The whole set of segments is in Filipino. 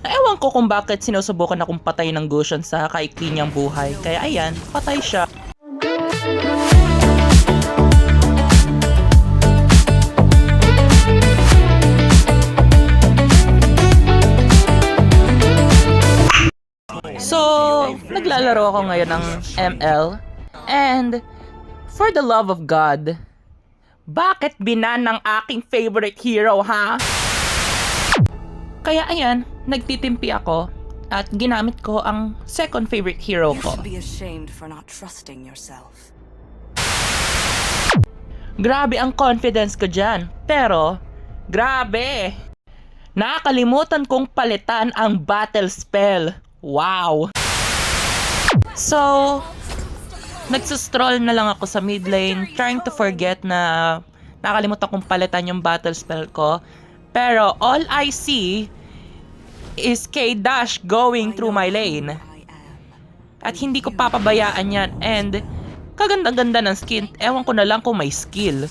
Ewan ko kung bakit sinusubukan akong patay ng Gusion sa kaikli niyang buhay. Kaya ayan, patay siya. So, naglalaro ako ngayon ng ML. And, for the love of God, bakit binan ng aking favorite hero, ha? Kaya ayan, nagtitimpi ako at ginamit ko ang second favorite hero You ko. should be ashamed for not trusting yourself. Grabe ang confidence ko dyan. Pero, grabe! Nakakalimutan kong palitan ang battle spell. Wow! So, nagsustroll na lang ako sa mid lane, trying to forget na nakalimutan kong palitan yung battle spell ko. Pero all I see is K-Dash going through my lane. At hindi ko papabayaan yan. And kaganda-ganda ng skin. Ewan ko na lang kung may skill.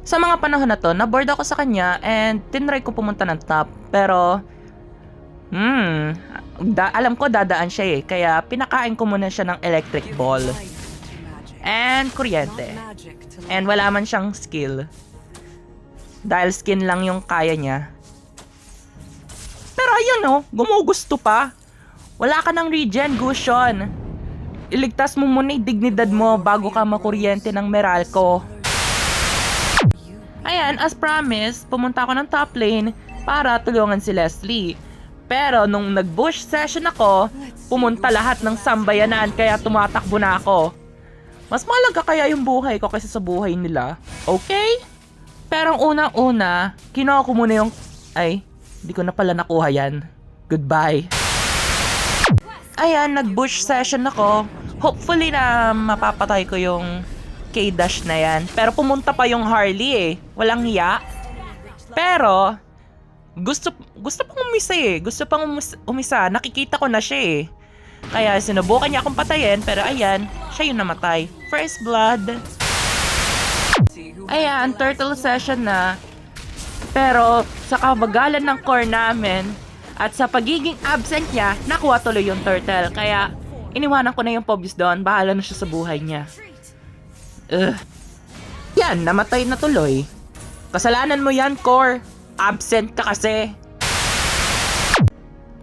Sa mga panahon na to, naboard ako sa kanya and tinry ko pumunta ng top. Pero, alam ko dadaan siya eh. Kaya pinakain ko muna siya ng electric ball. And kuryente. And wala man siyang skill. Dahil skin lang yung kaya niya. Pero ayun gumugusto pa. Wala ka ng regen, Gusion. Iligtas mo muna yung dignidad mo bago ka makuryente ng Meralco. Ayan, as promised, pumunta ako ng top lane para tulungan si Leslie. Pero nung nag-bush session ako, pumunta lahat ng sambayanan kaya tumatakbo na ako. Mas malaga kaya yung buhay ko kaysa sa buhay nila. Okay? Pero ang unang-una, kinuha ko muna yung... Ay, di ko na pala nakuha yan. Goodbye. Ayan, nag-bush session ako. Hopefully na mapapatay ko yung K-Dash na yan. Pero pumunta pa yung Harley eh. Walang hiya. Pero, gusto pang umisa eh. Gusto pang umisa. Nakikita ko na siya eh. Kaya sinubukan niya akong patayin. Pero ayan, siya yung namatay. First blood. Ayan, turtle session na. Pero sa kabagalan ng core namin at sa pagiging absent niya, nakuha tuloy yung turtle. Kaya iniwanan ko na yung Pobs doon. Bahala na siya sa buhay niya. Yan, namatay na tuloy. Kasalanan mo yan, core. Absent ka kasi.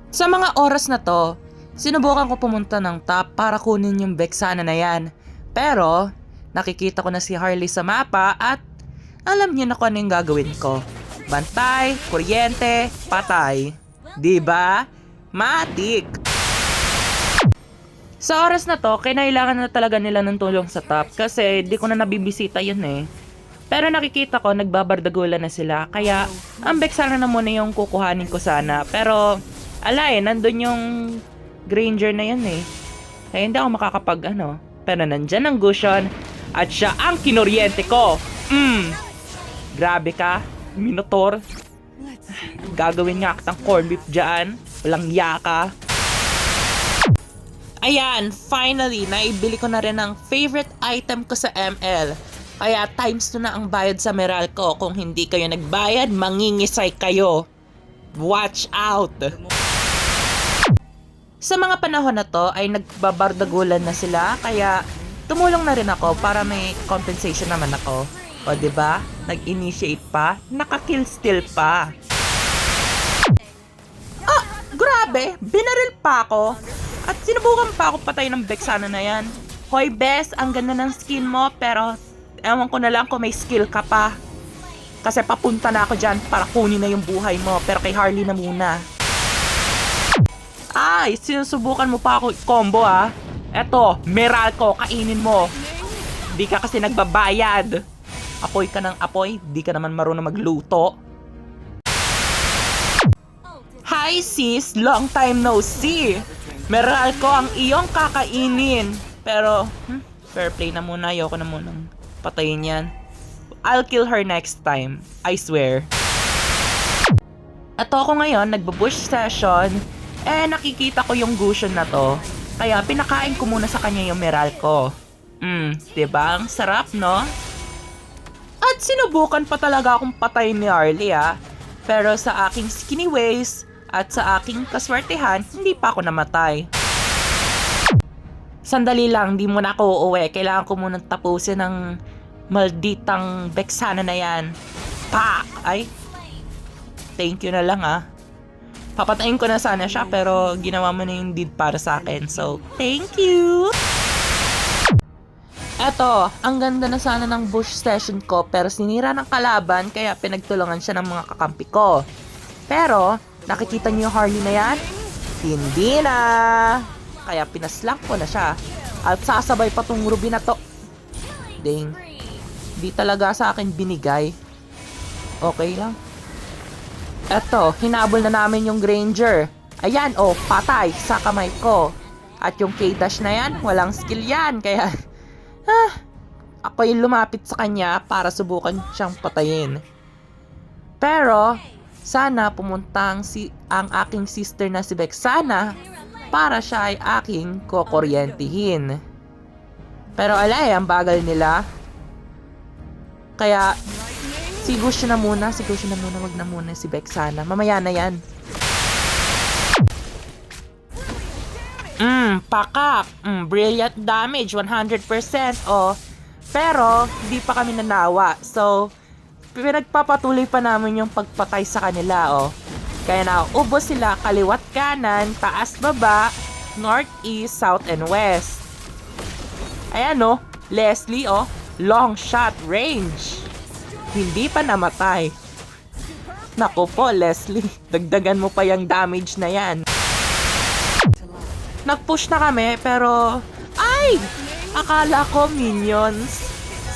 Sa mga oras na to, sinubukan ko pumunta ng top para kunin yung Vexana na yan. Pero nakikita ko na si Harley sa mapa at alam niya na kung ano yung gagawin ko. Bantay, kuryente, patay. Diba? Matik! Sa oras na to, kailangan na talaga nila ng tulong sa top kasi di ko na nabibisita yun eh. Pero nakikita ko, nagbabardagulan na sila. Kaya, ang Vexana na muna yung kukuhanin ko sana. Pero, alay, nandun yung Granger na yan eh. Kaya hindi ako makakapag Pero nandyan ang Gusion at siya ang kinuryente ko. Grabe ka, Minotaur. Gagawin nga kitang corn beef dyan. Walang yaka. Ayan, finally, naibili ko na rin ang favorite item ko sa ML. Kaya times 2 na ang bayad sa Meralco. Kung hindi kayo nagbayad, mangingisay kayo. Watch out! Sa mga panahon na to ay nagbabardagulan na sila. Kaya tumulong na rin ako para may compensation naman ako. O diba? Nag-initiate pa, naka-kill steal pa. Ah! Grabe! Binaril pa ako! At sinubukan pa ako patay ng Vexana na yan. Hoy Bes, ang ganda ng skin mo pero ewan ko na lang kung may skill ka pa. Kasi papunta na ako dyan para kunin na yung buhay mo. Pero kay Harley na muna. Ay, sinusubukan mo pa ako combo ah. Eto, Meralco, kainin mo. Di ka kasi nagbabayad. Apoy ka ng apoy, di ka naman marunong magluto. Hi sis, long time no see. Meralco ang iyong kakainin. Pero, fair play na muna. Ayoko na munang patayin yan. I'll kill her next time. I swear. Ato ako ngayon, nagbo-bush session. Nakikita ko yung Gusion na to. Kaya pinakain ko muna sa kanya yung Meralco. Diba? Ang sarap, no? At sinubukan pa talaga akong patayin ni Harley, ah. Pero sa aking skinny ways at sa aking kaswertehan, hindi pa ako namatay. Sandali lang, di muna ako uuwi. Kailangan ko munang tapusin ng malditang Vexana na yan. Pa! Ay, thank you na lang ah. Papatayin ko na sana siya pero ginawa mo na yung deed para sa akin. So, thank you! Eto, ang ganda na sana ng bush session ko pero sinira ng kalaban kaya pinagtulungan siya ng mga kakampi ko. Pero, nakikita niyo yung Harley na yan? Hindi na! Kaya pinaslang ko na siya. At sasabay pa tong ruby na to. Ding. Di talaga sa akin binigay. Okay lang. Eto, hinabol na namin yung Granger. Ayan, oh, patay sa kamay ko. At yung K-Dash na yan, walang skill yan. Kaya, ako yung lumapit sa kanya para subukan siyang patayin. Pero, sana pumunta ang aking sister na si Vexana para siya ay aking kokuryentihin. Pero alay, ang bagal nila. Kaya, siguro siya na muna, wag na muna si Vexana. Mamaya na yan. Pakak. Brilliant damage, 100%. Oh. Pero, di pa kami nanawa. So, pinagpapatuloy pa namin yung pagpatay sa kanila, oh. Kaya naubos sila kaliwat kanan, taas baba, north, east, south, and west. Ayan, oh. Leslie, oh. Long shot range. Hindi pa namatay. Naku po, Leslie. Dagdagan mo pa yung damage na yan. Nag-push na kami, pero... Ay! Akala ko minions.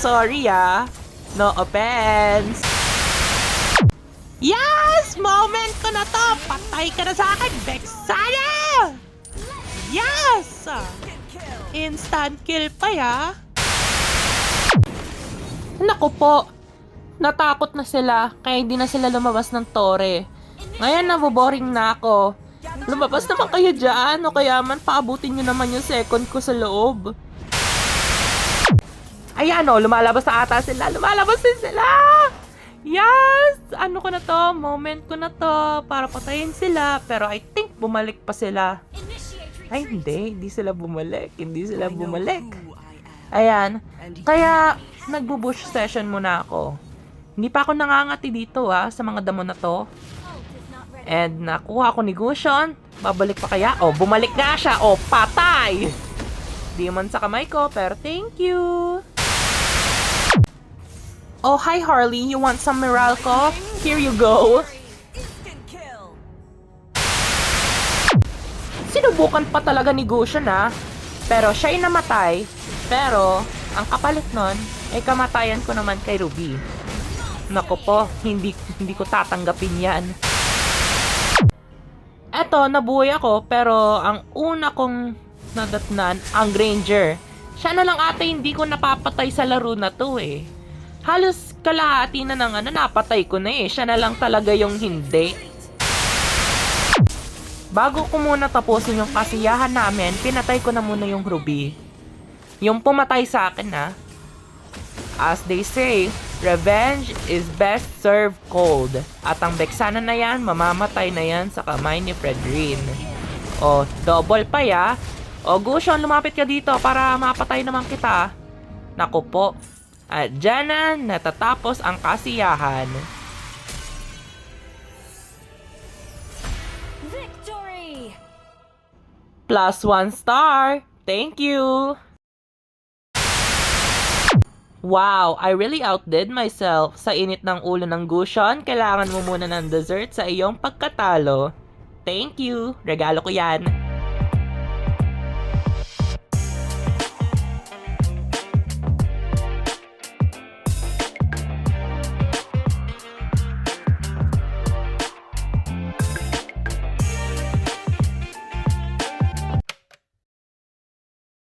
Sorry ah. No offense. Yes! Moment ko na to! Patay ka na sa akin, Vexana! Yes! Instant kill pa ya. Naku po. Natakot na sila, kaya hindi na sila lumabas ng tore. Ngayon naboboring na ako. Lumabas naman kayo dyan, o kaya man paabutin nyo naman yung second ko sa loob. Ayan o, lumalabas na ata sila. Lumalabas din sila! Yes! Ano ko na to? Moment ko na to para patayin sila. Pero I think bumalik pa sila. Ay, hindi sila bumalik. Hindi sila bumalik. Ayan. Kaya, nagbo-bush session muna ako. Hindi pa ako nangangati dito sa mga damo na to. And nakuha ko ni Gusion. Babalik pa kaya? Oh, bumalik nga siya. Oh, patay! Di man sa kamay ko, pero thank you. Oh, hi Harley. You want some Meralco? Here you go. Sinubukan pa talaga ni Gusion pero siya'y namatay. Pero, ang kapalit nun, ay kamatayan ko naman kay Ruby. Naku po, hindi ko tatanggapin yan. Eto, nabuhay ako, pero ang una kong nadatnan, ang Granger. Siya na lang ata hindi ko napapatay sa laro na to Halos kalahati na ng napatay ko na Siya na lang talaga yung hindi. Bago ko muna tapusin yung kasiyahan namin, pinatay ko na muna yung Ruby. Yung pumatay sa akin As they say, revenge is best served cold. At ang Vexana na yan, mamamatay na yan sa kamay ni Fredrin. O, double pa O, Gusion, lumapit ka dito para mapatay naman kita. Naku po. At dyan na natatapos ang kasiyahan. Victory! +1 star. Thank you. Wow, I really outdid myself. Sa init ng ulo ng Gusion, kailangan mo muna ng dessert sa iyong pagkatalo. Thank you. Regalo ko yan.